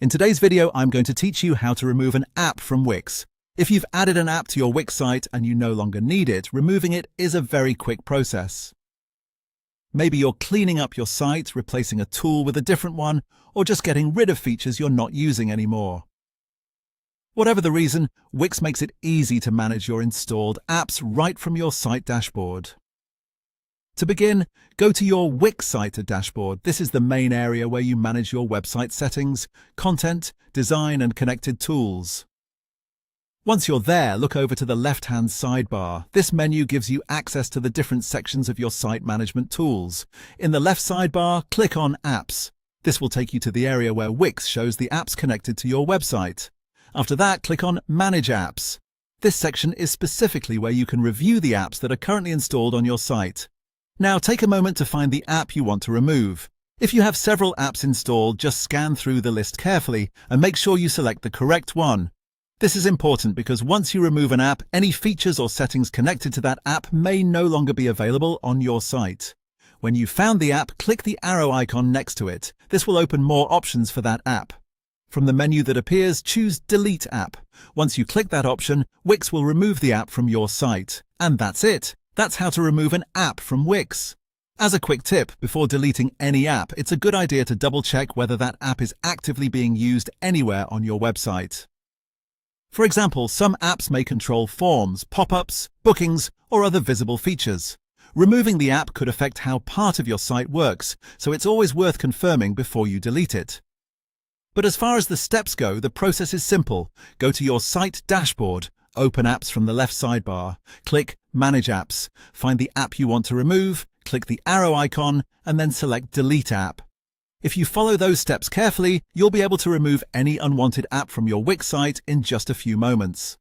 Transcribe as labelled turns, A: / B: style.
A: In today's video, I'm going to teach you how to remove an app from Wix. If you've added an app to your Wix site and you no longer need it, removing it is a very quick process. Maybe you're cleaning up your site, replacing a tool with a different one, or just getting rid of features you're not using anymore. Whatever the reason, Wix makes it easy to manage your installed apps right from your site dashboard. To begin, go to your Wix site dashboard. This is the main area where you manage your website settings, content, design, and connected tools. Once you're there, look over to the left-hand sidebar. This menu gives you access to the different sections of your site management tools. In the left sidebar, click on Apps. This will take you to the area where Wix shows the apps connected to your website. After that, click on Manage Apps. This section is specifically where you can review the apps that are currently installed on your site. Now take a moment to find the app you want to remove. If you have several apps installed, just scan through the list carefully and make sure you select the correct one. This is important because once you remove an app, any features or settings connected to that app may no longer be available on your site. When you've found the app, click the arrow icon next to it. This will open more options for that app. From the menu that appears, choose Delete App. Once you click that option, Wix will remove the app from your site. And that's it. That's how to remove an app from Wix. As a quick tip, before deleting any app, it's a good idea to double-check whether that app is actively being used anywhere on your website. For example, some apps may control forms, pop-ups, bookings, or other visible features. Removing the app could affect how part of your site works, so it's always worth confirming before you delete it. But as far as the steps go, the process is simple. Go to your site dashboard, open Apps from the left sidebar, click Manage Apps, find the app you want to remove, click the arrow icon, and then select Delete App. If you follow those steps carefully, you'll be able to remove any unwanted app from your Wix site in just a few moments.